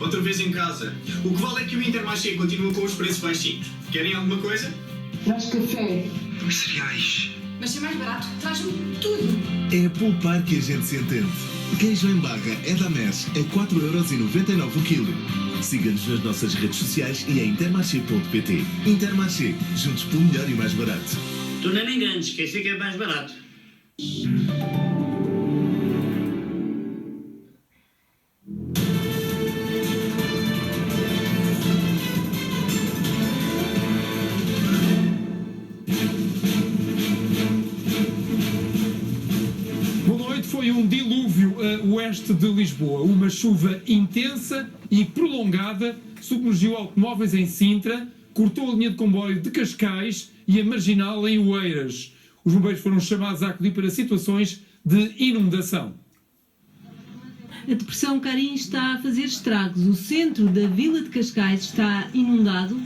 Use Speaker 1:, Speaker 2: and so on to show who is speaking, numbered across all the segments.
Speaker 1: outra vez em casa. O que vale é que o Intermarché continua com os preços baixinhos. Querem alguma coisa?
Speaker 2: Traz café.
Speaker 1: Cereais.
Speaker 3: Mas se é mais barato, traz-me tudo.
Speaker 4: É poupar que a gente se entende. Queijo em barra Edamés a 4,99€ o quilo. Siga-nos nas nossas redes sociais e em intermarché.pt. Intermarché, juntos pelo melhor e mais barato.
Speaker 5: Tu não me enganes, que esse aqui é mais barato.
Speaker 6: Foi um dilúvio a oeste de Lisboa. Uma chuva intensa e prolongada submergiu automóveis em Sintra, cortou a linha de comboio de Cascais e a marginal em Oeiras. Os bombeiros foram chamados a acudir para situações de inundação.
Speaker 7: A depressão Carim está a fazer estragos. O centro da vila de Cascais está inundado.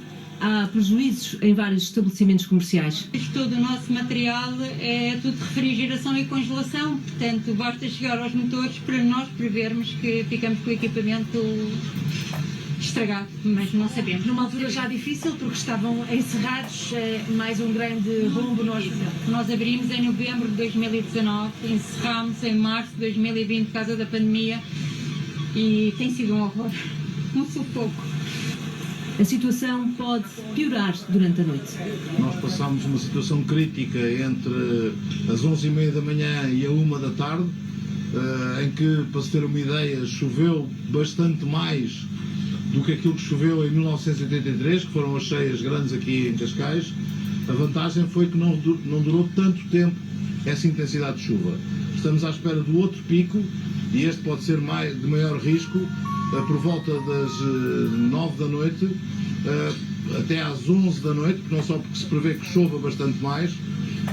Speaker 7: Há prejuízos em vários estabelecimentos comerciais.
Speaker 8: Todo o nosso material é tudo de refrigeração e congelação, portanto basta chegar aos motores para nós prevermos que ficamos com o equipamento estragado, mas não sabemos.
Speaker 3: Numa altura já difícil, porque estavam encerrados, mais um grande rombo no hospital.
Speaker 8: Nós abrimos em novembro de 2019, encerrámos em março de 2020 por causa da pandemia e tem sido um horror, um sufoco.
Speaker 7: A situação pode piorar durante a noite.
Speaker 9: Nós passámos uma situação crítica entre as 11h30 da manhã e a 1 da tarde, em que, para se ter uma ideia, choveu bastante mais do que aquilo que choveu em 1983, que foram as cheias grandes aqui em Cascais. A vantagem foi que não durou tanto tempo essa intensidade de chuva. Estamos à espera do outro pico, e este pode ser de maior risco, por volta das 9 da noite até às 11 da noite, não só porque se prevê que chova bastante mais,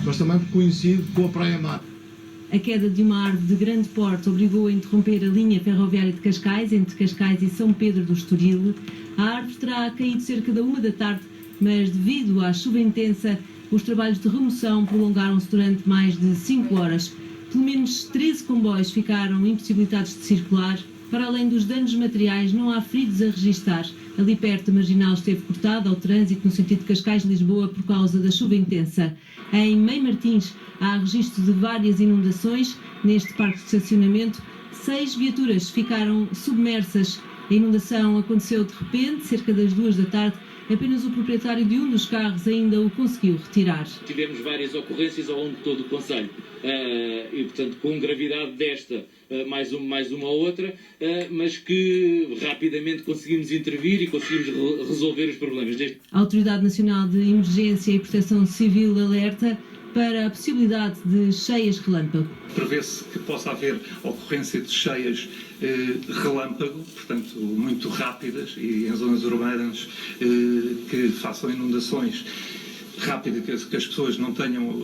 Speaker 9: mas também porque coincide com a Praia Mar.
Speaker 7: A queda de uma árvore de grande porte obrigou a interromper a linha ferroviária de Cascais, entre Cascais e São Pedro do Estoril. A árvore terá caído cerca da 1 da tarde, mas devido à chuva intensa, os trabalhos de remoção prolongaram-se durante mais de 5 horas. Pelo menos 13 comboios ficaram impossibilitados de circular. Para além dos danos materiais, não há feridos a registar. Ali perto, a marginal esteve cortada ao trânsito no sentido de Cascais-Lisboa por causa da chuva intensa. Em Mãe Martins, há registro de várias inundações. Neste parque de estacionamento, 6 viaturas ficaram submersas. A inundação aconteceu de repente, cerca das 2 da tarde. Apenas o proprietário de um dos carros ainda o conseguiu retirar.
Speaker 10: Tivemos várias ocorrências ao longo de todo o concelho e, portanto, com gravidade desta, mais uma ou outra, mas que rapidamente conseguimos intervir e conseguimos resolver os problemas.
Speaker 7: A Autoridade Nacional de Emergência e Proteção Civil alerta para a possibilidade de cheias relâmpago.
Speaker 11: Prevê-se que possa haver ocorrência de cheias relâmpago, portanto muito rápidas e em zonas urbanas que façam inundações rápidas, que as pessoas não tenham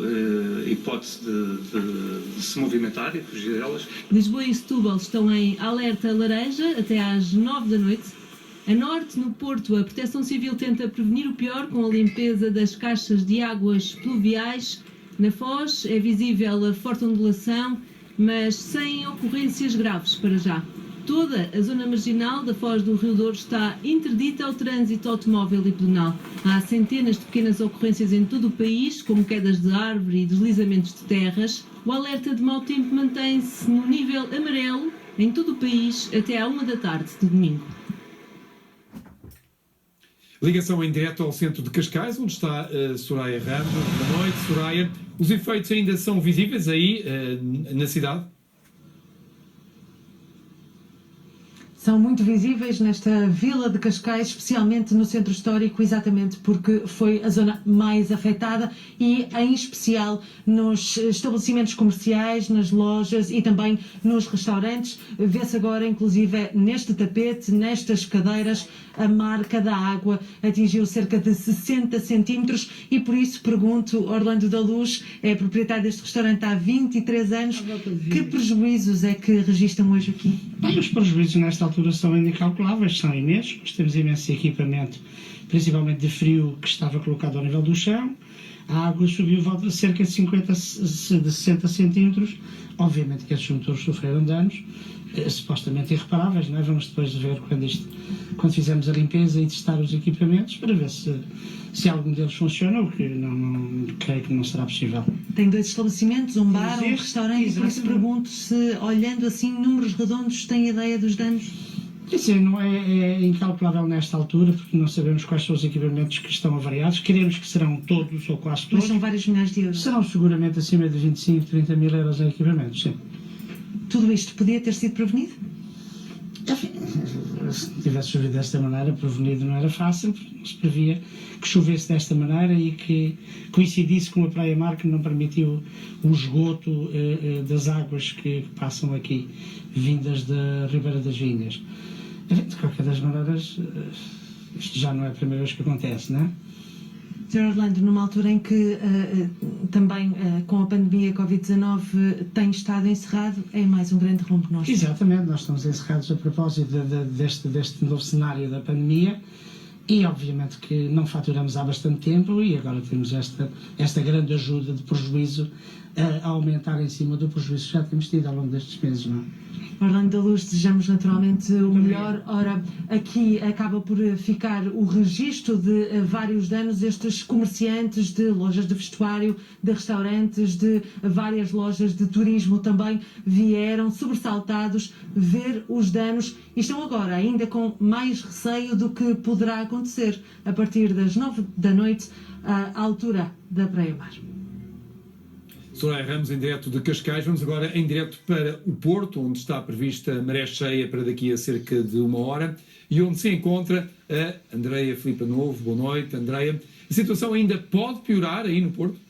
Speaker 11: hipótese de se movimentar e fugir delas.
Speaker 7: Lisboa e Setúbal estão em alerta laranja até às 9 da noite. A norte, no Porto, a Proteção Civil tenta prevenir o pior com a limpeza das caixas de águas pluviais. Na Foz é visível a forte ondulação, mas sem ocorrências graves para já. Toda a zona marginal da Foz do Rio Douro está interdita ao trânsito automóvel e pedonal. Há centenas de pequenas ocorrências em todo o país, como quedas de árvore e deslizamentos de terras. O alerta de mau tempo mantém-se no nível amarelo em todo o país até à 1 da tarde de domingo.
Speaker 6: Ligação em direto ao centro de Cascais, onde está Soraya Ramos. Boa noite, Soraya. Os efeitos ainda são visíveis aí na cidade?
Speaker 12: São muito visíveis nesta vila de Cascais, especialmente no centro histórico, exatamente porque foi a zona mais afetada e, em especial, nos estabelecimentos comerciais, nas lojas e também nos restaurantes. Vê-se agora, inclusive, neste tapete, nestas cadeiras, a marca da água atingiu cerca de 60 centímetros e, por isso, pergunto, Orlando da Luz, é proprietário deste restaurante há 23 anos, que prejuízos é que registram hoje aqui?
Speaker 13: Bem, os prejuízos nesta altura são incalculáveis, são imensos, nós temos imenso equipamento
Speaker 2: principalmente de frio, que estava colocado ao nível do chão. A água subiu volta de cerca de 60 centímetros. Obviamente que esses motores sofreram danos, supostamente irreparáveis, não é? Vamos depois ver quando fizermos a limpeza e testar os equipamentos para ver se algum deles funciona, o que não creio que não será possível.
Speaker 12: Tem 2 estabelecimentos, um bar, um
Speaker 2: Existe,
Speaker 12: restaurante, e por isso pergunto se, olhando assim, números redondos, tem ideia dos danos?
Speaker 2: Isso não é incalculável nesta altura, porque não sabemos quais são os equipamentos que estão avariados. Queremos que serão todos ou quase todos.
Speaker 12: Mas são vários milhares de euros.
Speaker 2: Serão seguramente acima de 25, 30 mil euros em equipamentos, sim.
Speaker 12: Tudo isto podia ter sido prevenido?
Speaker 2: Enfim, se tivesse chovido desta maneira, prevenido não era fácil, porque não se previa que chovesse desta maneira e que coincidisse com a praia-mar, que não permitiu o esgoto das águas que passam aqui, vindas da Ribeira das Vinhas. Enfim, de qualquer das maneiras, isto já não é a primeira vez que acontece, não é?
Speaker 12: Sr. Orlando, numa altura em que também com a pandemia Covid-19 tem estado encerrado, é mais um grande rombo que nós temos.
Speaker 2: Exatamente, nós estamos encerrados a propósito deste novo cenário da pandemia e obviamente que não faturamos há bastante tempo e agora temos esta grande ajuda de prejuízo a aumentar em cima do prejuízo que já temos tido ao longo destes meses, não é?
Speaker 12: Orlando da Luz, desejamos naturalmente o melhor. Ora, aqui acaba por ficar o registro de vários danos. Estes comerciantes de lojas de vestuário, de restaurantes, de várias lojas de turismo também vieram sobressaltados ver os danos e estão agora ainda com mais receio do que poderá acontecer a partir das 9 da noite à altura da Praia-Mar.
Speaker 6: Soraya Ramos, em direto de Cascais. Vamos agora em direto para o Porto, onde está prevista maré cheia para daqui a cerca de 1 hora e onde se encontra a Andreia Filipa Novo. Boa noite, Andreia. A situação ainda pode piorar aí no Porto?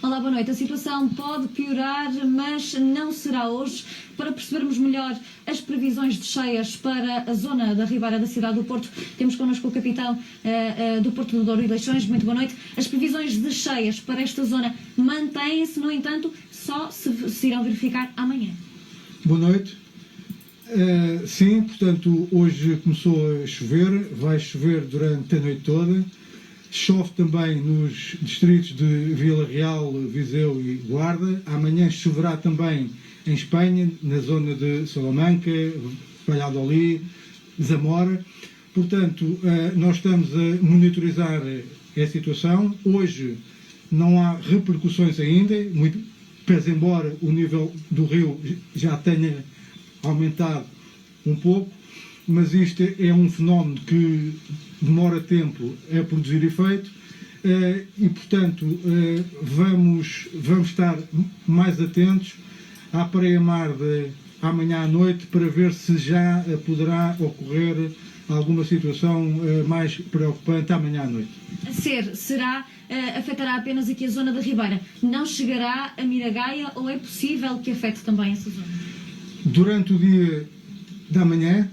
Speaker 13: Olá, boa noite. A situação pode piorar, mas não será hoje. Para percebermos melhor as previsões de cheias para a zona da Ribeira da cidade do Porto, temos connosco o capitão do Porto do Douro e Leixões. Muito boa noite. As previsões de cheias para esta zona mantêm-se, no entanto, só se irão verificar amanhã.
Speaker 14: Boa noite. Sim, portanto, hoje começou a chover, vai chover durante a noite toda. Chove também nos distritos de Vila Real, Viseu e Guarda. Amanhã choverá também em Espanha, na zona de Salamanca, Valladolid, Zamora. Portanto, nós estamos a monitorizar a situação. Hoje não há repercussões ainda, pese embora o nível do rio já tenha aumentado um pouco, mas isto é um fenómeno que demora tempo a produzir efeito e, portanto, vamos estar mais atentos à praia-mar de amanhã à noite para ver se já poderá ocorrer alguma situação mais preocupante amanhã à noite.
Speaker 13: Afetará apenas aqui a zona da Ribeira? Não chegará a Miragaia ou é possível que afete também essa zona?
Speaker 14: Durante o dia da manhã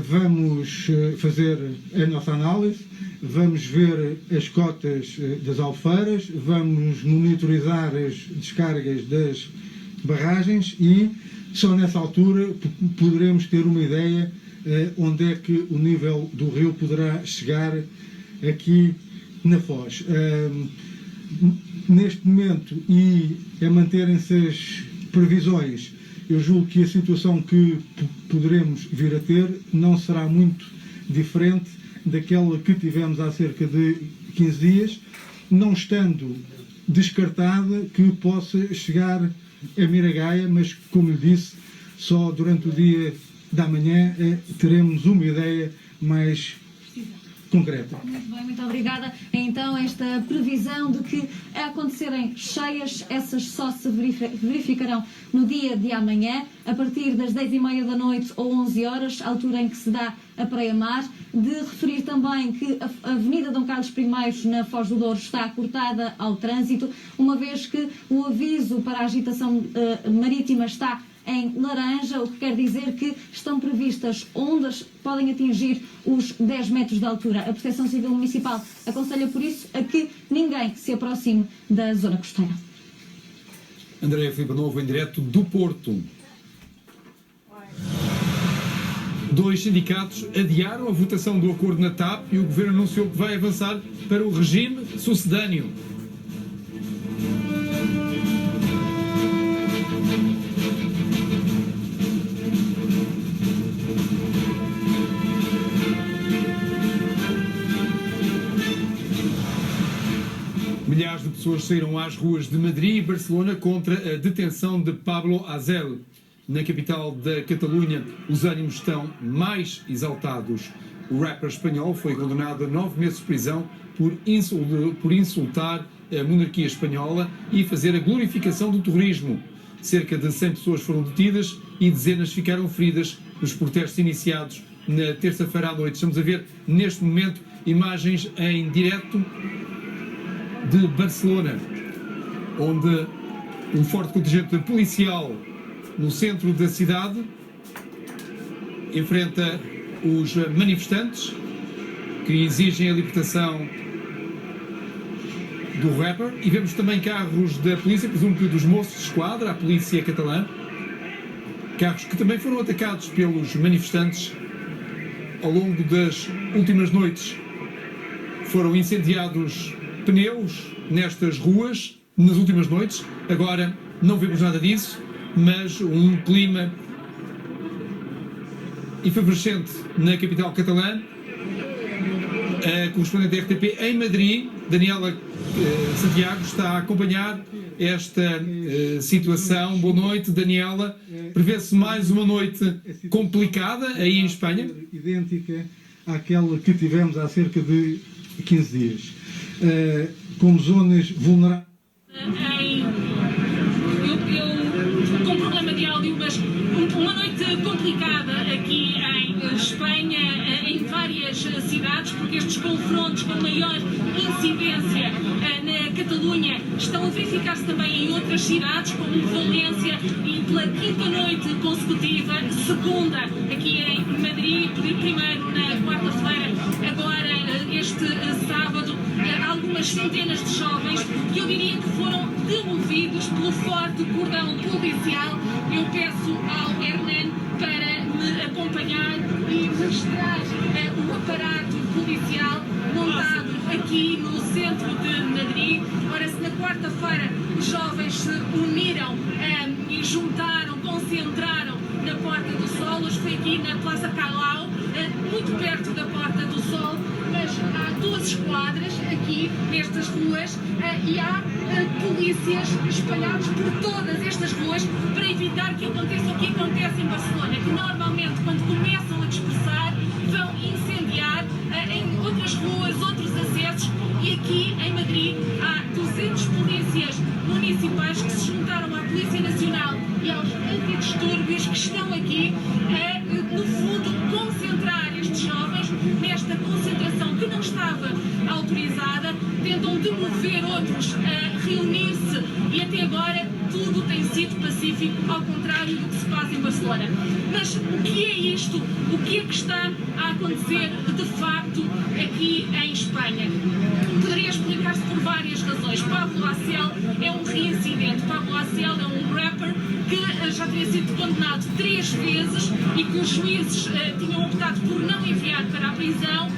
Speaker 14: vamos fazer a nossa análise, vamos ver as cotas das albufeiras, vamos monitorizar as descargas das barragens e só nessa altura poderemos ter uma ideia onde é que o nível do rio poderá chegar aqui na Foz. Neste momento, e a manterem-se as previsões, eu julgo que a situação que poderemos vir a ter não será muito diferente daquela que tivemos há cerca de 15 dias, não estando descartada que possa chegar a Miragaia, mas, como lhe disse, só durante o dia da manhã teremos uma ideia mais concreta.
Speaker 13: Muito bem, muito obrigada. Então, esta previsão de que a acontecerem cheias, essas só se verificarão no dia de amanhã, a partir das 10h30 da noite ou 11 horas, altura em que se dá a praia-mar. De referir também que a Avenida Dom Carlos I, na Foz do Douro, está cortada ao trânsito, uma vez que o aviso para a agitação marítima está em laranja, o que quer dizer que estão previstas ondas que podem atingir os 10 metros de altura. A Proteção Civil Municipal aconselha, por isso, a que ninguém se aproxime da zona costeira.
Speaker 6: Andreia Filipa Novo, em direto do Porto. Dois sindicatos adiaram a votação do acordo na TAP e o governo anunciou que vai avançar para o regime sucedâneo. Milhares de pessoas saíram às ruas de Madrid e Barcelona contra a detenção de Pablo Hasél. Na capital da Catalunha, os ânimos estão mais exaltados. O rapper espanhol foi condenado a 9 meses de prisão por insultar a monarquia espanhola e fazer a glorificação do terrorismo. Cerca de 100 pessoas foram detidas e dezenas ficaram feridas nos protestos iniciados na terça-feira à noite. Estamos a ver, neste momento, imagens em direto de Barcelona, onde um forte contingente policial no centro da cidade enfrenta os manifestantes que exigem a libertação do rapper, e vemos também carros da polícia, presumo que dos moços de esquadra, a polícia catalã, carros que também foram atacados pelos manifestantes ao longo das últimas noites. Foram incendiados pneus nestas ruas nas últimas noites. Agora não vemos nada disso, mas um clima efervescente na capital catalã. A correspondente da RTP em Madrid, Daniela Santiago, está a acompanhar esta situação. Boa noite, Daniela. Prevê-se mais uma noite complicada aí em Espanha?
Speaker 14: Idêntica àquela que tivemos há cerca de 15 dias. Com zonas vulneráveis.
Speaker 15: Com problema de áudio, mas uma noite complicada aqui em Espanha, em várias cidades, porque estes confrontos com maior incidência na Catalunha estão a verificar-se também em outras cidades, como Valência, e pela quinta noite consecutiva, segunda aqui em Madrid, primeiro na quarta-feira, agora este sábado, algumas centenas de jovens que eu diria que foram demovidos pelo forte cordão policial. Eu peço ao Hernan para me acompanhar e mostrar o aparato policial montado aqui no centro de Madrid. Ora, se na quarta-feira os jovens se uniram e juntaram, concentraram na Porta do Sol, hoje foi aqui na Plaza Callao, muito perto da Porta do Sol, mas há duas esquadras aqui nestas ruas e há polícias espalhados por todas estas ruas para evitar que aconteça o que acontece em Barcelona, que normalmente quando começam a dispersar vão incendiar em outras ruas, outros acessos, e aqui em Madrid há 200 polícias municipais que se juntaram à Polícia Nacional e aos antidistúrbios que estão aqui a, no fundo, concentrar estes jovens nesta concentração que não estava autorizada, tentam demover outros a reunir-se e até agora tudo tem sido pacífico, ao contrário do que se passa em Barcelona. Mas o que é isto? O que é que está a acontecer de facto aqui em Espanha? Poderia explicar-se por várias razões. Pablo Hasél é um reincidente. Pablo Hasél é um rapper que já tinha sido condenado 3 vezes e que os juízes tinham optado por não enviar para a prisão,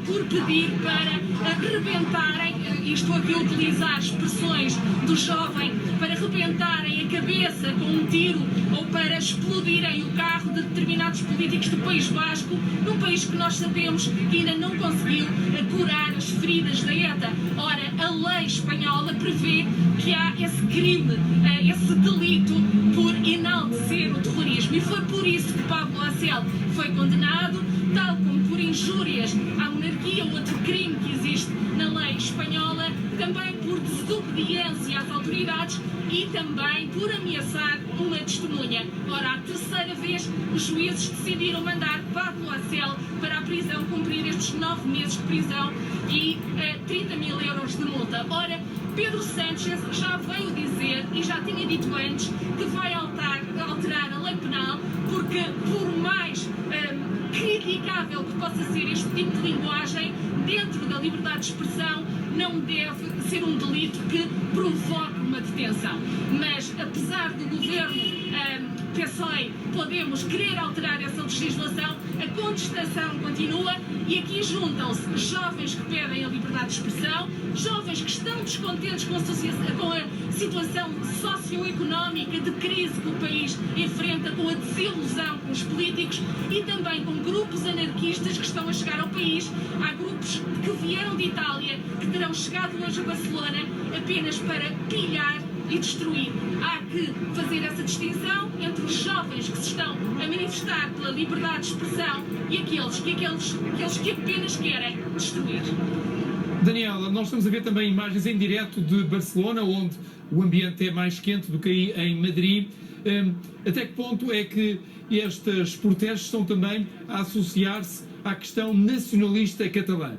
Speaker 15: por pedir para rebentarem, e estou aqui a utilizar expressões do jovem, para rebentarem a cabeça com um tiro ou para explodirem o carro de determinados políticos do País Basco, num país que nós sabemos que ainda não conseguiu curar as feridas da ETA. Ora, a lei espanhola prevê que há esse crime, esse delito por enaltecer o terrorismo, e foi por isso que Pablo Hasél foi condenado, tal como por injúrias à monarquia, outro crime que existe na lei espanhola, também por desobediência às autoridades e também por ameaçar uma testemunha. Ora, a terceira vez os juízes decidiram mandar Pablo Hasél para a prisão, cumprir estes 9 meses de prisão e 30 mil euros de multa. Ora, Pedro Sánchez já veio dizer, e já tinha dito antes, que vai alterar a lei penal, porque por mais criticável que possa ser este tipo de linguagem, dentro da liberdade de expressão, não deve ser um delito que provoque uma detenção. Mas, apesar do governo PSOE, Podemos querer alterar essa legislação, a contestação continua e aqui juntam-se jovens que pedem a liberdade de expressão, jovens que estão descontentes com a situação socioeconómica de crise que o país enfrenta, com a desilusão com os políticos e também com grupos anarquistas que estão a chegar ao país. Há grupos que vieram de Itália, que terão chegado hoje a Barcelona apenas para pilhar e destruir. Há que fazer essa distinção entre os jovens que se estão a manifestar pela liberdade de expressão e aqueles que apenas querem destruir.
Speaker 6: Daniela, nós estamos a ver também imagens em direto de Barcelona, onde o ambiente é mais quente do que aí em Madrid. Até que ponto é que estes protestos estão também a associar-se à questão nacionalista catalã?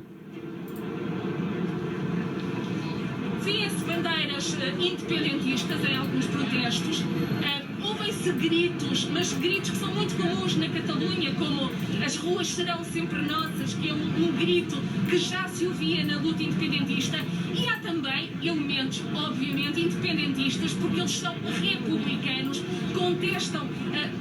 Speaker 15: Vêem-se bandeiras independentistas em alguns protestos. Ouvem-se gritos, mas gritos que são muito comuns na Catalunha, como as ruas serão sempre nossas, que é um grito que já se ouvia na luta independentista. E há também elementos, obviamente, independentistas, porque eles são republicanos, contestam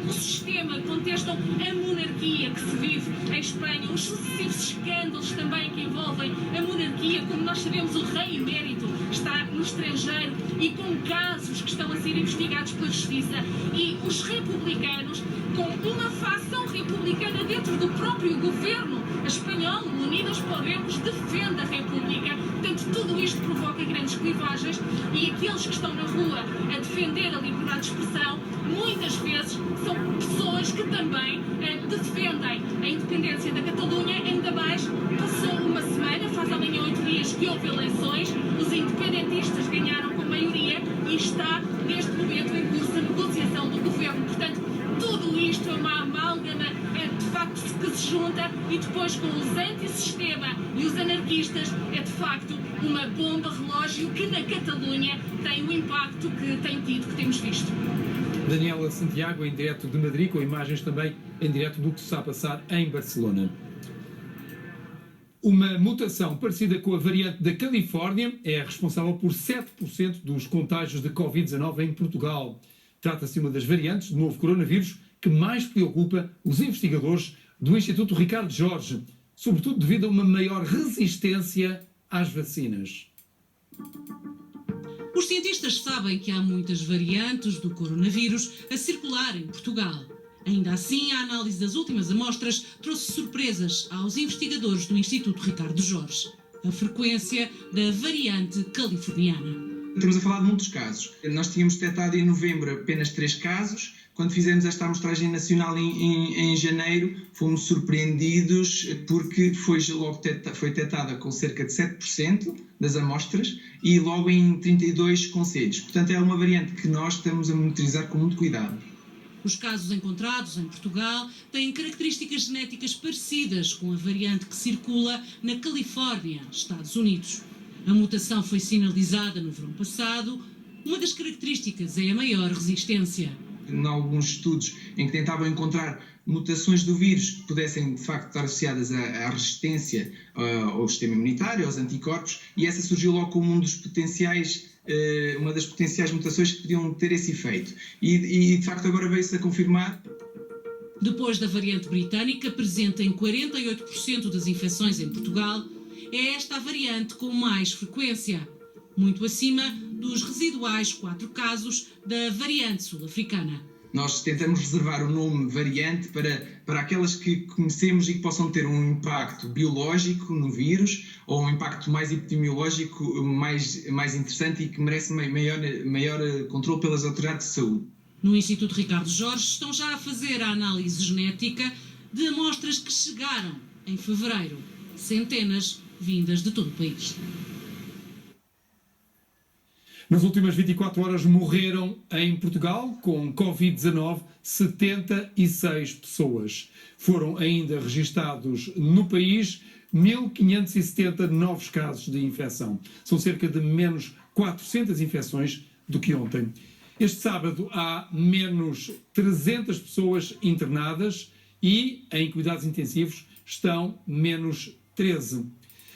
Speaker 15: o sistema, contestam a monarquia que se vive em Espanha, os sucessivos escândalos também que envolvem a monarquia. Como nós sabemos, o rei emérito está no estrangeiro e com casos que estão a ser investigados pela justiça, e os republicanos, com uma facção republicana dentro do próprio governo espanhol, Unidos Podemos, defende a República. Portanto, tudo isto provoca grandes clivagens e aqueles que estão na rua a defender a liberdade de expressão, muitas vezes são pessoas que também defendem a independência da Catalunha. Ainda mais, passou uma semana, faz amanhã 8 dias que houve eleições, os independentistas ganharam com maioria e está neste momento em curso a negociação do governo. Portanto, tudo isto é uma amálgama de facto que se junta, e depois com os antissistema e os anarquistas é de facto uma bomba relógio que na Catalunha tem o impacto que tem tido, que temos visto.
Speaker 6: Daniela Santiago, em direto de Madrid, com imagens também em direto do que se está a passar em Barcelona. Uma mutação parecida com a variante da Califórnia é responsável por 7% dos contágios de Covid-19 em Portugal. Trata-se de uma das variantes do novo coronavírus que mais preocupa os investigadores do Instituto Ricardo Jorge, sobretudo devido a uma maior resistência às vacinas.
Speaker 16: Os cientistas sabem que há muitas variantes do coronavírus a circular em Portugal. Ainda assim, a análise das últimas amostras trouxe surpresas aos investigadores do Instituto Ricardo Jorge. A frequência da variante californiana.
Speaker 17: Estamos a falar de muitos casos. Nós tínhamos detectado em novembro apenas 3 casos. Quando fizemos esta amostragem nacional em janeiro, fomos surpreendidos porque foi detectada com cerca de 7% das amostras e logo em 32 concelhos. Portanto, é uma variante que nós estamos a monitorizar com muito cuidado.
Speaker 16: Os casos encontrados em Portugal têm características genéticas parecidas com a variante que circula na Califórnia, Estados Unidos. A mutação foi sinalizada no verão passado. Uma das características é a maior resistência.
Speaker 17: Em alguns estudos em que tentavam encontrar mutações do vírus que pudessem, de facto, estar associadas à resistência ao sistema imunitário, aos anticorpos, e essa surgiu logo como uma das potenciais mutações que podiam ter esse efeito. E de facto, agora veio-se a confirmar.
Speaker 16: Depois da variante britânica, presente em 48% das infecções em Portugal, é esta a variante com mais frequência, muito acima dos residuais 4 casos da variante sul-africana.
Speaker 17: Nós tentamos reservar o nome variante para aquelas que conhecemos e que possam ter um impacto biológico no vírus ou um impacto mais epidemiológico mais interessante e que merece maior controle pelas autoridades de saúde.
Speaker 16: No Instituto Ricardo Jorge estão já a fazer a análise genética de amostras que chegaram em fevereiro, centenas vindas de todo o país.
Speaker 6: Nas últimas 24 horas morreram em Portugal, com Covid-19, 76 pessoas. Foram ainda registados no país 1.570 novos casos de infecção. São cerca de menos 400 infecções do que ontem. Este sábado há menos 300 pessoas internadas e em cuidados intensivos estão menos 13.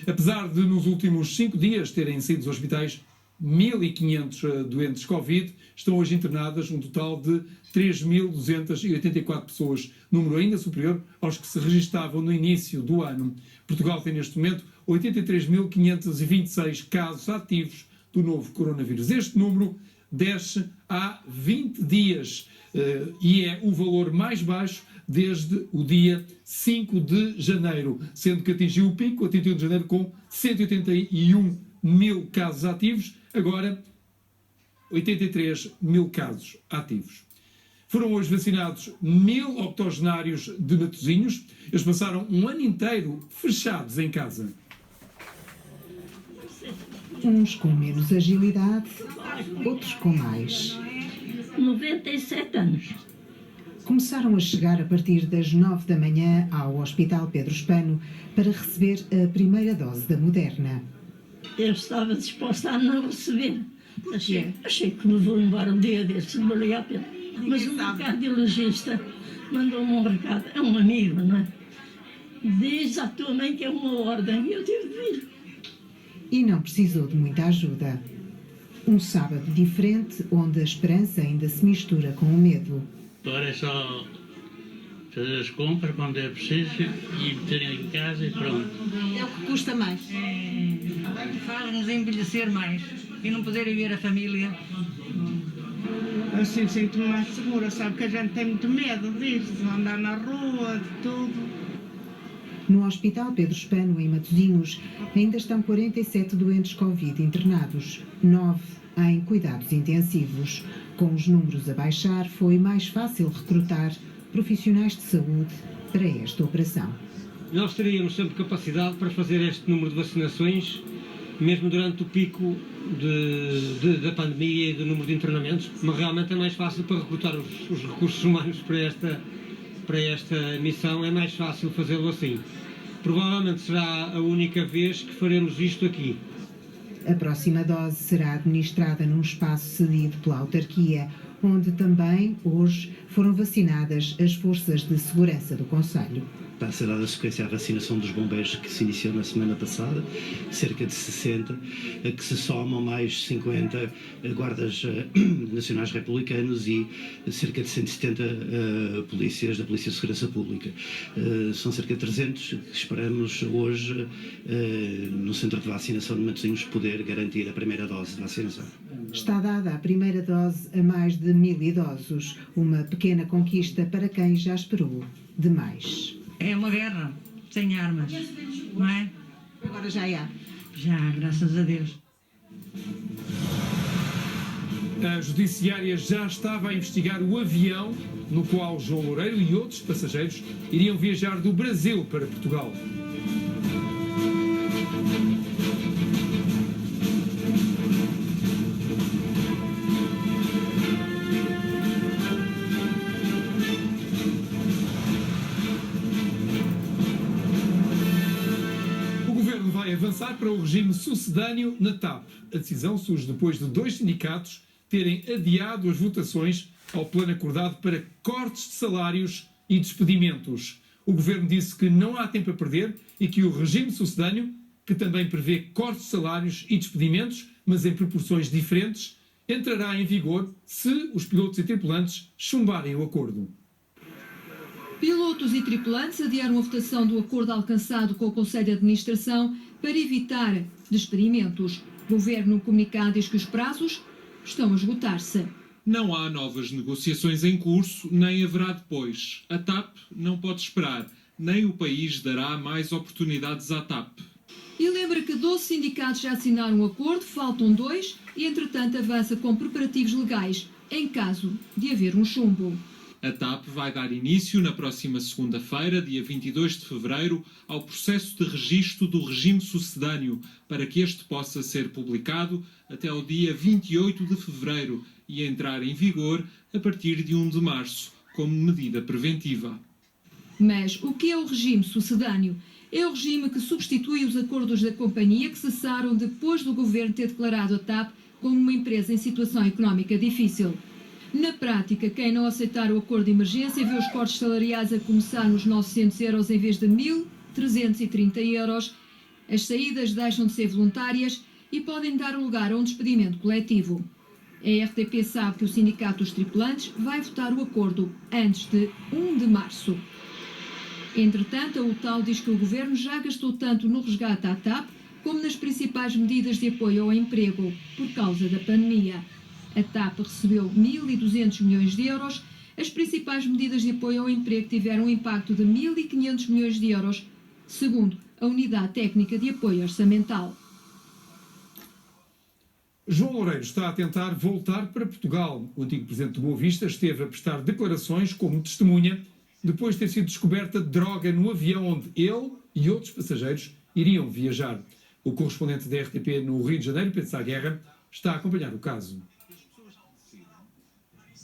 Speaker 6: Apesar de nos últimos 5 dias terem sido os hospitais 1.500 doentes Covid, estão hoje internadas um total de 3.284 pessoas, número ainda superior aos que se registavam no início do ano. Portugal tem neste momento 83.526 casos ativos do novo coronavírus. Este número desce há 20 dias e é o valor mais baixo desde o dia 5 de janeiro, sendo que atingiu o pico a 31 de janeiro com 181 mil casos ativos, agora 83 mil casos ativos. Foram hoje vacinados 1.000 octogenários de Matosinhos. Eles passaram um ano inteiro fechados em casa.
Speaker 18: Uns com menos agilidade, outros com mais.
Speaker 19: 97 anos.
Speaker 18: Começaram a chegar a partir das 9 da manhã ao Hospital Pedro Spano para receber a primeira dose da Moderna.
Speaker 19: Eu estava disposta a não receber. Achei que me vou embora um dia destes, não valia a pena. Mas um cardiologista mandou-me um recado, é um amigo, não é? Diz à tua mãe que é uma ordem e eu tive de vir.
Speaker 18: E não precisou de muita ajuda. Um sábado diferente, onde a esperança ainda se mistura com o medo.
Speaker 5: Agora é só fazer as compras quando é preciso e meter em casa e pronto.
Speaker 3: É o que custa mais.
Speaker 20: Faz-nos envelhecer mais e não poderem ver a família.
Speaker 2: Assim sinto-me mais segura, sabe que a gente tem muito medo disso, de andar na rua, de tudo.
Speaker 18: No Hospital Pedro Spano, em Matosinhos, ainda estão 47 doentes Covid internados, 9 em cuidados intensivos. Com os números a baixar, foi mais fácil recrutar profissionais de saúde para esta operação.
Speaker 21: Nós teríamos sempre capacidade para fazer este número de vacinações, mesmo durante o pico da pandemia e do número de internamentos, mas realmente é mais fácil para recrutar os recursos humanos para esta missão, é mais fácil fazê-lo assim. Provavelmente será a única vez que faremos isto aqui.
Speaker 18: A próxima dose será administrada num espaço cedido pela autarquia, onde também, hoje, foram vacinadas as forças de segurança do concelho.
Speaker 22: Está a ser dada sequência à vacinação dos bombeiros que se iniciou na semana passada, cerca de 60, que se somam mais 50 guardas nacionais republicanos e cerca de 170 polícias da Polícia de Segurança Pública. São cerca de 300 que esperamos hoje no centro de vacinação de Matosinhos poder garantir a primeira dose de vacinação.
Speaker 18: Está dada a primeira dose a mais de 1.000 idosos, uma pequena conquista para quem já esperou demais.
Speaker 20: É uma guerra sem armas, não é?
Speaker 3: Agora já há.
Speaker 20: Já, graças a Deus.
Speaker 6: A Judiciária já estava a investigar o avião no qual João Loureiro e outros passageiros iriam viajar do Brasil para Portugal. Avançar para o regime sucedâneo na TAP. A decisão surge depois de 2 sindicatos terem adiado as votações ao plano acordado para cortes de salários e despedimentos. O governo disse que não há tempo a perder e que o regime sucedâneo, que também prevê cortes de salários e despedimentos, mas em proporções diferentes, entrará em vigor se os pilotos e tripulantes chumbarem o acordo.
Speaker 23: Pilotos e tripulantes adiaram a votação do acordo alcançado com o Conselho de Administração para evitar despedimentos. O Governo, no comunicado, diz que os prazos estão a esgotar-se.
Speaker 24: Não há novas negociações em curso, nem haverá depois. A TAP não pode esperar, nem o país dará mais oportunidades à TAP.
Speaker 23: E lembra que 12 sindicatos já assinaram um acordo, faltam 2 e, entretanto, avança com preparativos legais em caso de haver um chumbo.
Speaker 24: A TAP vai dar início na próxima segunda-feira, dia 22 de fevereiro, ao processo de registro do regime sucedâneo, para que este possa ser publicado até ao dia 28 de fevereiro e entrar em vigor a partir de 1 de março, como medida preventiva.
Speaker 23: Mas o que é o regime sucedâneo? É o regime que substitui os acordos da companhia que cessaram depois do governo ter declarado a TAP como uma empresa em situação económica difícil. Na prática, quem não aceitar o acordo de emergência vê os cortes salariais a começar nos 900 euros em vez de 1.330 euros. As saídas deixam de ser voluntárias e podem dar lugar a um despedimento coletivo. A RTP sabe que o Sindicato dos Tripulantes vai votar o acordo antes de 1 de março. Entretanto, a UTAL diz que o Governo já gastou tanto no resgate à TAP como nas principais medidas de apoio ao emprego por causa da pandemia. A TAP recebeu 1.200 milhões de euros. As principais medidas de apoio ao emprego tiveram um impacto de 1.500 milhões de euros, segundo a Unidade Técnica de Apoio Orçamental.
Speaker 6: João Loureiro está a tentar voltar para Portugal. O antigo presidente do Boa Vista esteve a prestar declarações como testemunha depois de ter sido descoberta droga no avião onde ele e outros passageiros iriam viajar. O correspondente da RTP no Rio de Janeiro, Pedro Sá Guerra, está a acompanhar o caso.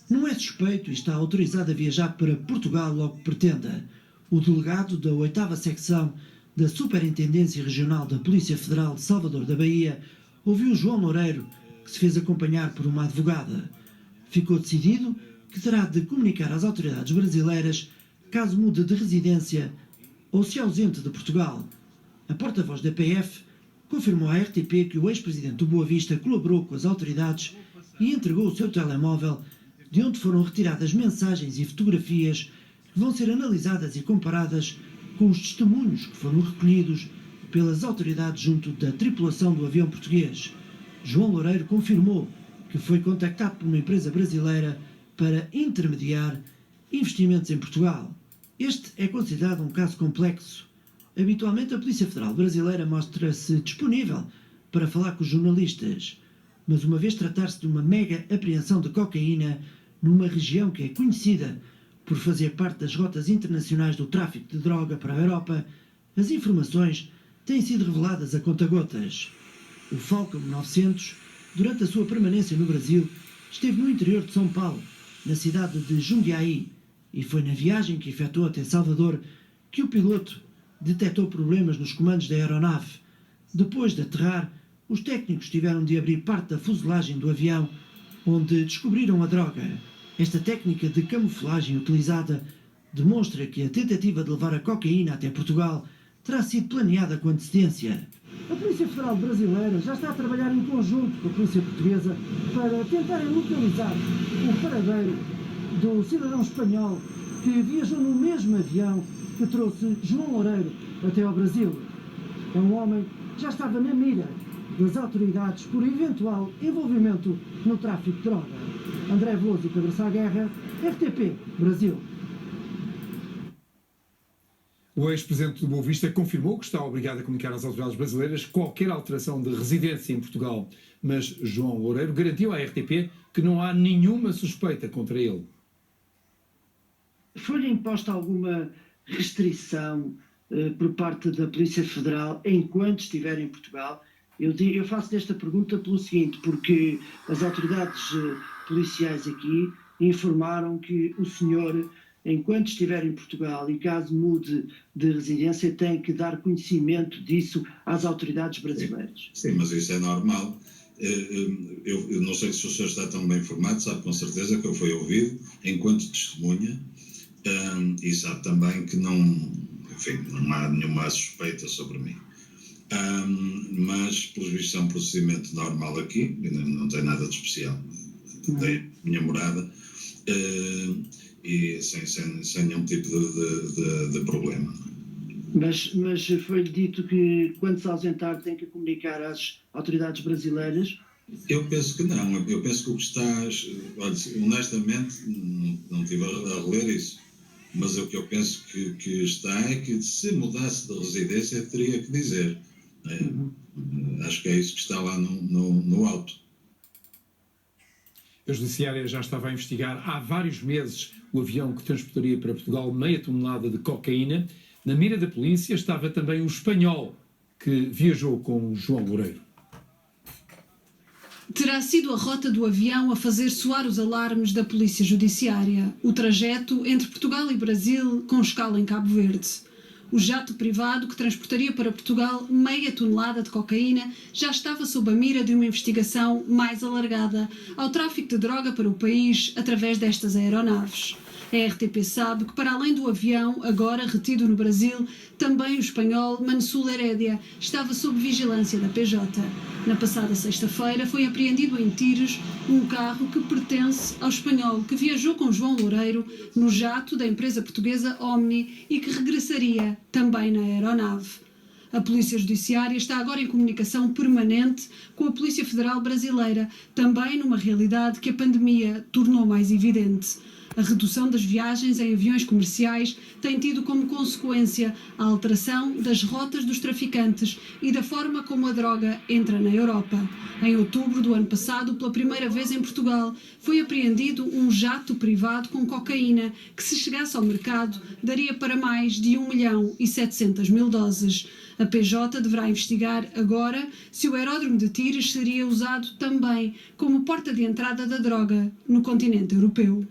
Speaker 1: Não é suspeito e está autorizado a viajar para Portugal logo que pretenda. O delegado da 8ª secção da Superintendência Regional da Polícia Federal de Salvador da Bahia ouviu João Loureiro, que se fez acompanhar por uma advogada. Ficou decidido que terá de comunicar às autoridades brasileiras caso mude de residência ou se ausente de Portugal. A porta-voz da PF confirmou à RTP que o ex-presidente do Boa Vista colaborou com as autoridades e entregou o seu telemóvel, de onde foram retiradas mensagens e fotografias que vão ser analisadas e comparadas com os testemunhos que foram recolhidos pelas autoridades junto da tripulação do avião português. João Loureiro confirmou que foi contactado por uma empresa brasileira para intermediar investimentos em Portugal. Este é considerado um caso complexo. Habitualmente a Polícia Federal brasileira mostra-se disponível para falar com os jornalistas, mas uma vez tratar-se de uma mega apreensão de cocaína numa região que é conhecida por fazer parte das rotas internacionais do tráfico de droga para a Europa, as informações têm sido reveladas a conta-gotas. O Falcon 900, durante a sua permanência no Brasil, esteve no interior de São Paulo, na cidade de Jundiaí, e foi na viagem que efetuou até Salvador que o piloto detectou problemas nos comandos da aeronave. Depois de aterrar, os técnicos tiveram de abrir parte da fuselagem do avião, onde descobriram a droga. Esta técnica de camuflagem utilizada demonstra que a tentativa de levar a cocaína até Portugal terá sido planeada com antecedência. A Polícia Federal brasileira já está a trabalhar em conjunto com a Polícia Portuguesa para tentarem localizar o paradeiro do cidadão espanhol que viajou no mesmo avião que trouxe João Loureiro até ao Brasil. É um homem que já estava na mira das autoridades por eventual envolvimento no tráfico de droga. André Veloso e Pedro Sá Guerra, RTP, Brasil.
Speaker 6: O ex-presidente do Boa Vista confirmou que está obrigado a comunicar às autoridades brasileiras qualquer alteração de residência em Portugal, mas João Loureiro garantiu à RTP que não há nenhuma suspeita contra ele.
Speaker 1: Foi-lhe imposta alguma restrição por parte da Polícia Federal enquanto estiver em Portugal? Eu faço esta pergunta pelo seguinte, porque as autoridades policiais aqui informaram que o senhor, enquanto estiver em Portugal e caso mude de residência, tem que dar conhecimento disso às autoridades brasileiras.
Speaker 4: Sim, mas isso é normal. Eu não sei se o senhor está tão bem informado, sabe com certeza que eu fui ouvido enquanto testemunha e sabe também que não há nenhuma suspeita sobre mim. Mas, pelos vistos, é um procedimento normal aqui, não tem nada de especial. Dei a minha morada e sem nenhum tipo de problema.
Speaker 1: Mas foi-lhe dito que, quando se ausentar, tem que comunicar às autoridades brasileiras?
Speaker 4: Eu penso que não. Eu penso que o que está... Olha, honestamente, não estive a reler isso. Mas o que eu penso que está é que, se mudasse de residência, teria que dizer. Acho que é isso que está lá no auto.
Speaker 6: A Judiciária já estava a investigar há vários meses o avião que transportaria para Portugal meia tonelada de cocaína. Na mira da polícia estava também o espanhol que viajou com João Loureiro.
Speaker 23: Terá sido a rota do avião a fazer soar os alarmes da Polícia Judiciária. O trajeto entre Portugal e Brasil, com escala em Cabo Verde. O jato privado que transportaria para Portugal meia tonelada de cocaína já estava sob a mira de uma investigação mais alargada ao tráfico de droga para o país através destas aeronaves.
Speaker 8: A RTP sabe que, para além do avião, agora retido no Brasil, também o espanhol Mansul Heredia estava sob vigilância da PJ. Na passada sexta-feira foi apreendido em Tires um carro que pertence ao espanhol que viajou com João Loureiro no jato da empresa portuguesa Omni e que regressaria também na aeronave. A Polícia Judiciária está agora em comunicação permanente com a Polícia Federal Brasileira, também numa realidade que a pandemia tornou mais evidente. A redução das viagens em aviões comerciais tem tido como consequência a alteração das rotas dos traficantes e da forma como a droga entra na Europa. Em outubro do ano passado, pela primeira vez em Portugal, foi apreendido um jato privado com cocaína que, se chegasse ao mercado, daria para mais de 1.700.000 doses. A PJ deverá investigar agora se o aeródromo de Tires seria usado também como porta de entrada da droga no continente europeu.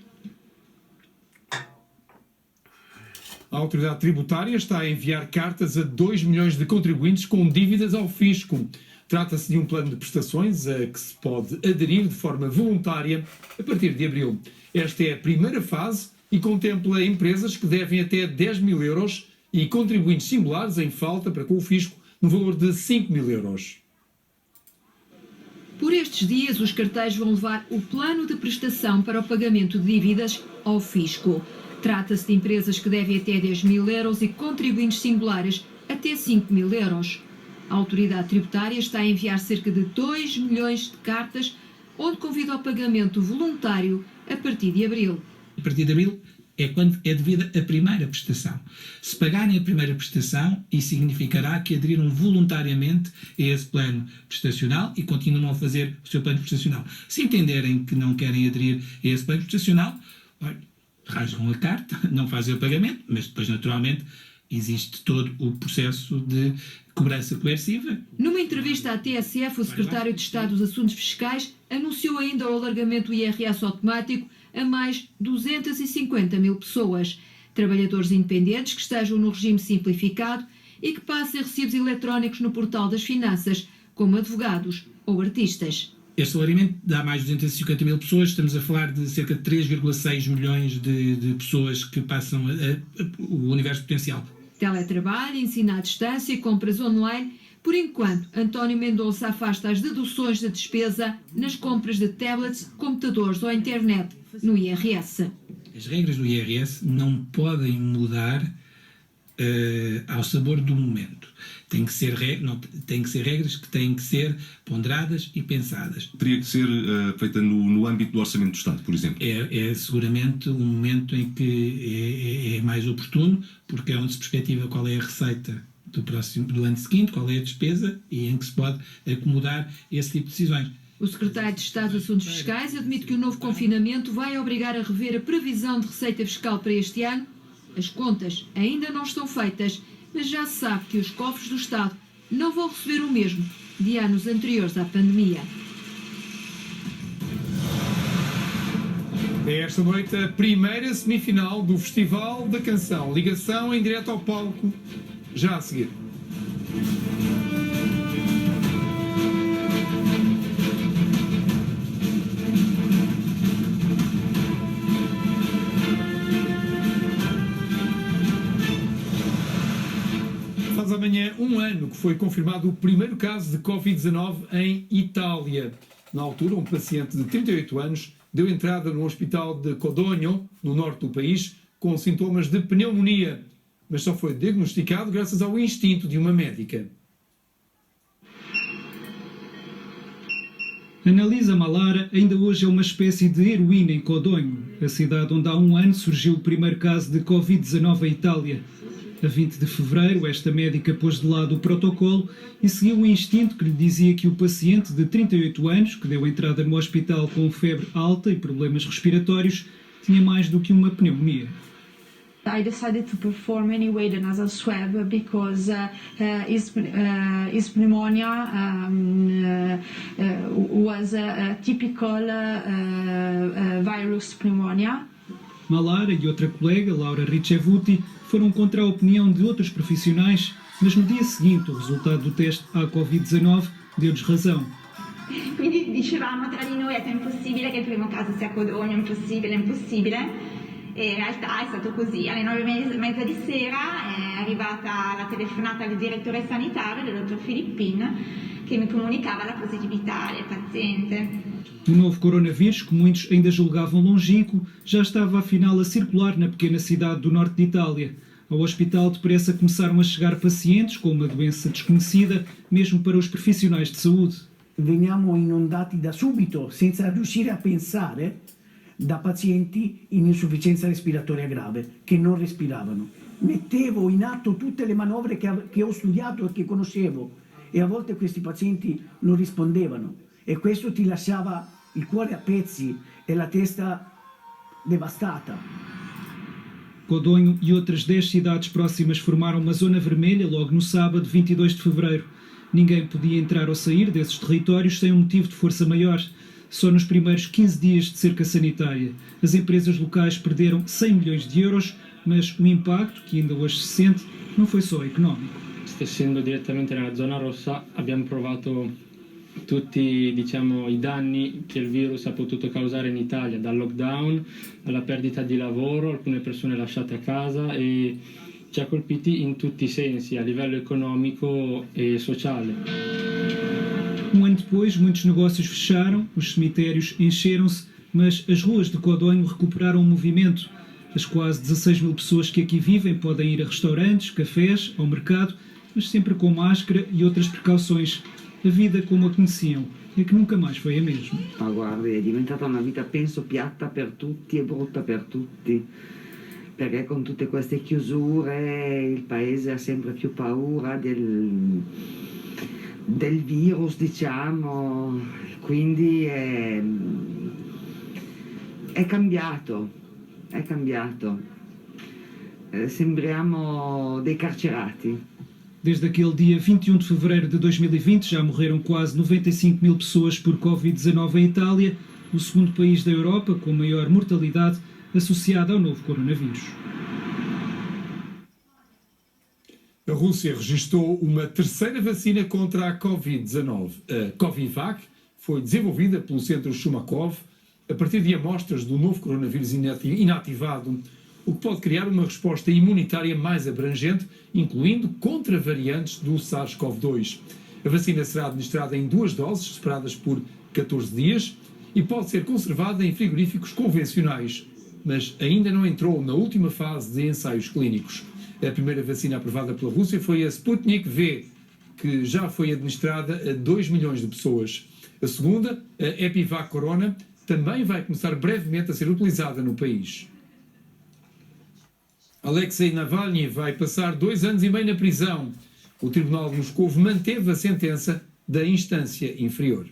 Speaker 6: A autoridade tributária está a enviar cartas a 2 milhões de contribuintes com dívidas ao fisco. Trata-se de um plano de prestações a que se pode aderir de forma voluntária a partir de abril. Esta é a primeira fase e contempla empresas que devem até 10 mil euros e contribuintes singulares em falta para com o fisco no valor de 5 mil euros.
Speaker 23: Por estes dias, os cartéis vão levar o plano de prestação para o pagamento de dívidas ao fisco. Trata-se de empresas que devem até 10 mil euros e contribuintes singulares até 5 mil euros. A autoridade tributária está a enviar cerca de 2 milhões de cartas, onde convida ao pagamento voluntário a partir de abril.
Speaker 9: A partir de abril é quando é devida a primeira prestação. Se pagarem a primeira prestação, isso significará que aderiram voluntariamente a esse plano prestacional e continuam a fazer o seu plano prestacional. Se entenderem que não querem aderir a esse plano prestacional, rasgam a carta, não fazem o pagamento, mas depois, naturalmente, existe todo o processo de cobrança coerciva.
Speaker 23: Numa entrevista à TSF, o secretário de Estado dos Assuntos Fiscais anunciou ainda o alargamento do IRS automático a mais 250 mil pessoas. Trabalhadores independentes que estejam no regime simplificado e que passem recibos eletrónicos no portal das finanças, como advogados ou artistas.
Speaker 9: Este alargamento dá mais de 250 mil pessoas, estamos a falar de cerca de 3,6 milhões de pessoas que passam o universo potencial.
Speaker 23: Teletrabalho, ensino à distância e compras online. Por enquanto, António Mendonça afasta as deduções de despesa nas compras de tablets, computadores ou internet no IRS.
Speaker 9: As regras do IRS não podem mudar ao sabor do momento. Tem que ser regras que têm que ser ponderadas e pensadas.
Speaker 10: Teria que ser feita no âmbito do Orçamento do Estado, por exemplo?
Speaker 9: É seguramente um momento em que é mais oportuno, porque é onde se perspectiva qual é a receita do ano seguinte, qual é a despesa e em que se pode acomodar esse tipo de decisões.
Speaker 23: O secretário de Estado dos Assuntos Fiscais admite que o novo confinamento vai obrigar a rever a previsão de receita fiscal para este ano. As contas ainda não estão feitas, mas já se sabe que os cofres do Estado não vão receber o mesmo de anos anteriores à pandemia.
Speaker 6: É esta noite a primeira semifinal do Festival da Canção. Ligação em direto ao palco, já a seguir. Faz amanhã um ano que foi confirmado o primeiro caso de Covid-19 em Itália. Na altura, um paciente de 38 anos deu entrada no hospital de Codogno, no norte do país, com sintomas de pneumonia, mas só foi diagnosticado graças ao instinto de uma médica.
Speaker 11: Annalisa Malara ainda hoje é uma espécie de heroína em Codogno, a cidade onde há um ano surgiu o primeiro caso de Covid-19 em Itália. A 20 de fevereiro, esta médica pôs de lado o protocolo e seguiu o instinto que lhe dizia que o paciente de 38 anos, que deu entrada no hospital com febre alta e problemas respiratórios, tinha mais do que uma pneumonia.
Speaker 25: I decided to perform anyway the nasal swab because his pneumonia was a typical virus pneumonia.
Speaker 11: Malara e outra colega, Laura Ricevuti, foram contra a opinião de outros profissionais, mas no dia seguinte o resultado do teste à Covid-19 deu-lhes razão.
Speaker 25: Quindi dicevamo tra di noi è impossibile che il primo caso sia a Codogno, impossibile. E in realtà è stato così. Alle 9:30 di sera è arrivata la telefonata del direttore sanitario, del dottor Filippin, che mi comunicava la positività del paziente.
Speaker 11: O novo coronavírus, que muitos ainda julgavam longínquo, já estava afinal a circular na pequena cidade do norte de Itália. Ao hospital depressa começaram a chegar pacientes com uma doença desconhecida, mesmo para os profissionais de saúde.
Speaker 7: Veniamo inondati da subito, senza riuscire a pensare, da pazienti in insufficienza respiratoria grave, che non respiravano. Mettevo in atto tutte le manovre che ho studiato e che conoscevo e a volte questi pazienti non rispondevano e questo ti lasciava il cuore a pezzi e la testa devastata.
Speaker 11: Codonho e outras 10 cidades próximas formaram uma zona vermelha logo no sábado, 22 de fevereiro. Ninguém podia entrar ou sair desses territórios sem um motivo de força maior. Só nos primeiros 15 dias de cerca sanitária. As empresas locais perderam 100 milhões de euros, mas o impacto, que ainda hoje se sente, não foi só económico.
Speaker 12: Essendo direttamente nella zona rossa, abbiamo provato tutti, diciamo, i danni che il virus ha potuto causare in Italia, dal lockdown alla perdita di lavoro, alcune persone lasciate a casa, e ci ha colpiti in tutti i sensi, a livello econômico e sociale.
Speaker 11: Um ano depois, muitos negócios fecharam, os cemitérios encheram-se, mas as ruas de Codonho recuperaram o movimento. As quase 16 mil pessoas que aqui vivem podem ir a restaurantes, cafés, ao mercado, mas sempre com máscara e outras precauções. A vida como a conheciam é que nunca mais foi a mesma.
Speaker 13: Ma guardi, è diventata una vita, penso, piatta per tutti e brutta per tutti, perché con tutte queste chiusure il paese ha sempre più paura del virus, diciamo, quindi è cambiato, sembriamo dei carcerati.
Speaker 11: Desde aquele dia 21 de fevereiro de 2020 já morreram quase 95 mil pessoas por Covid-19 em Itália, o segundo país da Europa com maior mortalidade associada ao novo coronavírus.
Speaker 6: A Rússia registrou uma terceira vacina contra a Covid-19. A Covivac foi desenvolvida pelo Centro Chumakov a partir de amostras do novo coronavírus inativado, o que pode criar uma resposta imunitária mais abrangente, incluindo contra variantes do SARS-CoV-2. A vacina será administrada em 2 doses, separadas por 14 dias, e pode ser conservada em frigoríficos convencionais, mas ainda não entrou na última fase de ensaios clínicos. A primeira vacina aprovada pela Rússia foi a Sputnik V, que já foi administrada a 2 milhões de pessoas. A segunda, a Epivac Corona, também vai começar brevemente a ser utilizada no país. Alexei Navalny vai passar 2 anos e meio na prisão. O Tribunal de Moscovo manteve a sentença da instância inferior.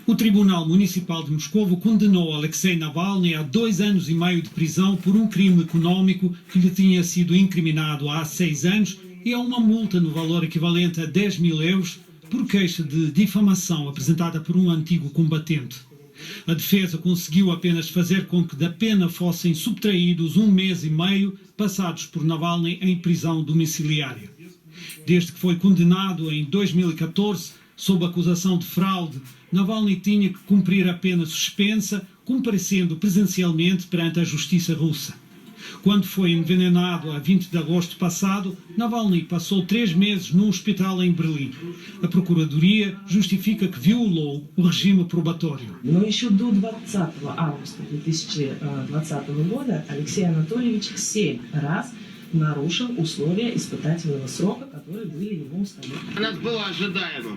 Speaker 14: O Tribunal Municipal de Moscovo condenou Alexei Navalny a 2 anos e meio de prisão por um crime económico que lhe tinha sido incriminado há 6 anos e a uma multa no valor equivalente a 10 mil euros por queixa de difamação apresentada por um antigo combatente. A defesa conseguiu apenas fazer com que da pena fossem subtraídos 1 mês e meio passados por Navalny em prisão domiciliária. Desde que foi condenado em 2014, sob acusação de fraude, Navalny tinha que cumprir a pena suspensa, comparecendo presencialmente perante a justiça russa. Quando foi envenenado a 20 de agosto passado, Navalny passou 3 meses num hospital em Berlim. A Procuradoria justifica que violou o regime probatório.
Speaker 15: Но еще до 20 августа 2020 года Алексей Анатольевич 7 раз нарушил условия испытательного срока, которые были ему установлены.
Speaker 26: Это было ожидаемо.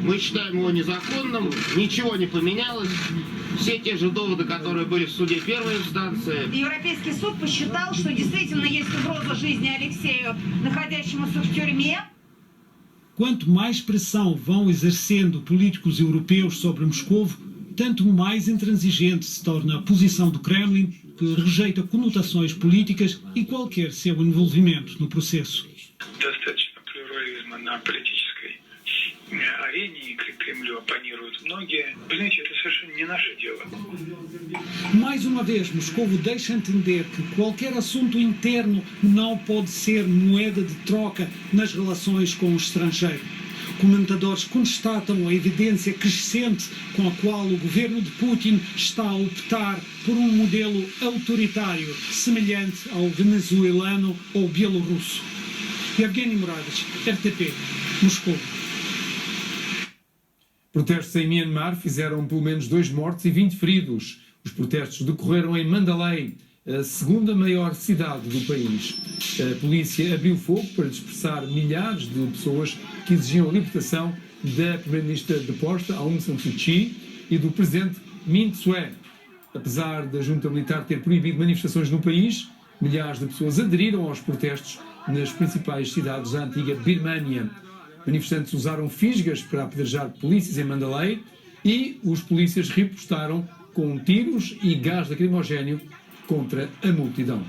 Speaker 26: Мы считаем его незаконным, ничего не поменялось. Все те же доводы, которые были в суде первой инстанции.
Speaker 27: Европейский суд посчитал, что действительно есть угроза жизни Алексею, находящемуся в тюрьме.
Speaker 14: Quanto mais pressão vão exercendo políticos europeus sobre Moscovo, tanto mais intransigente se torna a posição do Kremlin, que rejeita conotações políticas e qualquer seu envolvimento no processo.
Speaker 28: Достаточно плюрализма на политической арене, и Кремлю оппонируют многие. Вы знаете, это совершенно не наше дело.
Speaker 14: Mais uma vez, Moscovo deixa entender que qualquer assunto interno não pode ser moeda de troca nas relações com o estrangeiro. Comentadores constatam a evidência crescente com a qual o governo de Putin está a optar por um modelo autoritário semelhante ao venezuelano ou bielorrusso. Evgeny Moraes, RTP, Moscou.
Speaker 6: Protestos em Myanmar fizeram pelo menos 2 mortos e 20 feridos. Os protestos decorreram em Mandalay, a segunda maior cidade do país. A polícia abriu fogo para dispersar milhares de pessoas que exigiam a libertação da primeira-ministra deposta, Aung San Suu Kyi, e do presidente Min Aung. Apesar da junta militar ter proibido manifestações no país, milhares de pessoas aderiram aos protestos nas principais cidades da antiga Birmânia. Manifestantes usaram fisgas para apedrejar polícias em Mandalay e os polícias ripostaram com tiros e gás lacrimogéneo contra a multidão.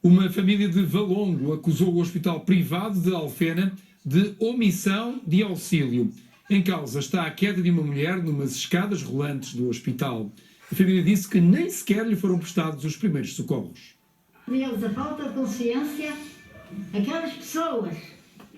Speaker 6: Uma família de Valongo acusou o hospital privado de Alfena de omissão de auxílio. Em causa está a queda de uma mulher numas escadas rolantes do hospital. A família disse que nem sequer lhe foram prestados os primeiros socorros.
Speaker 2: Eles, a falta de consciência, aquelas pessoas.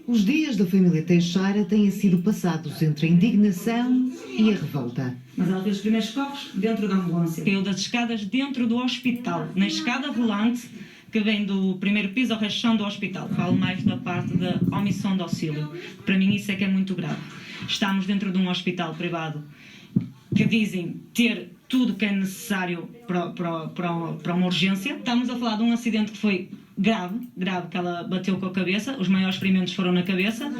Speaker 5: Os dias da família Teixeira têm sido passados entre a indignação e a revolta.
Speaker 16: Mas ela fez os primeiros socorros dentro da ambulância. Caiu das escadas dentro do hospital, na escada rolante que vem do primeiro piso ao chão do hospital. Falo mais da parte da omissão de auxílio. Para mim isso é que é muito grave. Estamos dentro de um hospital privado que dizem ter tudo o que é necessário para uma urgência. Estamos a falar de um acidente que foi grave, que ela bateu com a cabeça, os maiores ferimentos foram na cabeça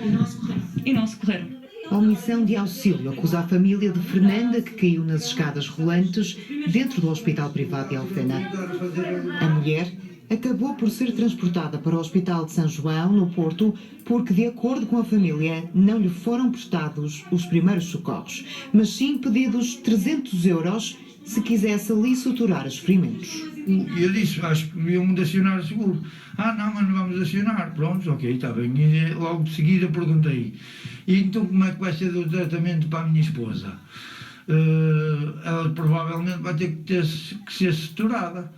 Speaker 16: e não socorreram.
Speaker 5: A omissão de auxílio acusa a família de Fernanda, que caiu nas escadas rolantes dentro do hospital privado de Alfena. A mulher acabou por ser transportada para o Hospital de São João, no Porto, porque, de acordo com a família, não lhe foram prestados os primeiros socorros, mas sim pedidos 300 € se quisesse ali suturar os ferimentos.
Speaker 17: E eu disse, acho que iam acionar o seguro. Não, mas não vamos acionar. Pronto, ok, está bem. E logo de seguida perguntei, e então como é que vai ser o tratamento para a minha esposa? Ela provavelmente vai ter que ser suturada.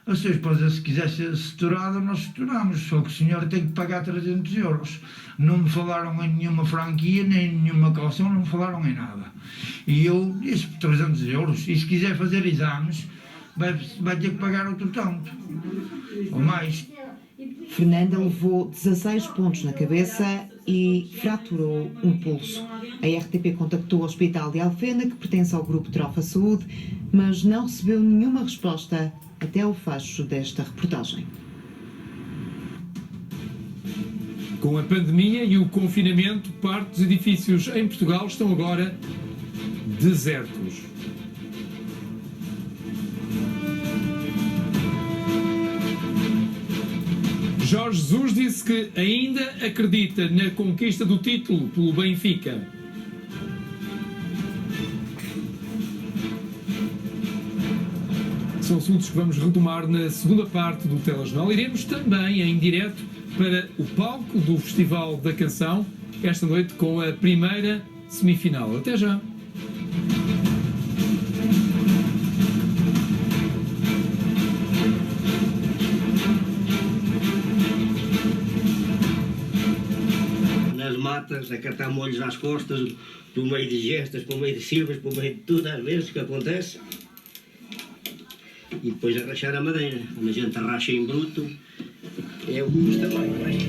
Speaker 17: A sua esposa, se quiser ser suturada, nós suturamos, só que o senhor tem que pagar 300 €. Não me falaram em nenhuma franquia, nem em nenhuma calção, não me falaram em nada. E eu disse 300 €, e se quiser fazer exames, vai ter que pagar outro tanto, ou mais.
Speaker 5: Fernanda levou 16 pontos na cabeça e fraturou um pulso. A RTP contactou o Hospital de Alfena, que pertence ao grupo Trofa Saúde, mas não recebeu nenhuma resposta até ao fecho desta reportagem.
Speaker 6: Com a pandemia e o confinamento, parte dos edifícios em Portugal estão agora desertos. Jorge Jesus disse que ainda acredita na conquista do título pelo Benfica. São assuntos que vamos retomar na segunda parte do telejornal. Iremos também em direto para o palco do Festival da Canção, esta noite com a primeira semifinal. Até já!
Speaker 18: Nas matas, a catar molhos às costas, por meio de gestas, por meio de silvas, por meio de tudo, às vezes, que acontece. E depois a rachar a madeira. Quando a gente racha em bruto, é o que custa mais.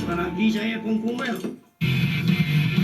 Speaker 18: Agora aqui já é com cogumelo.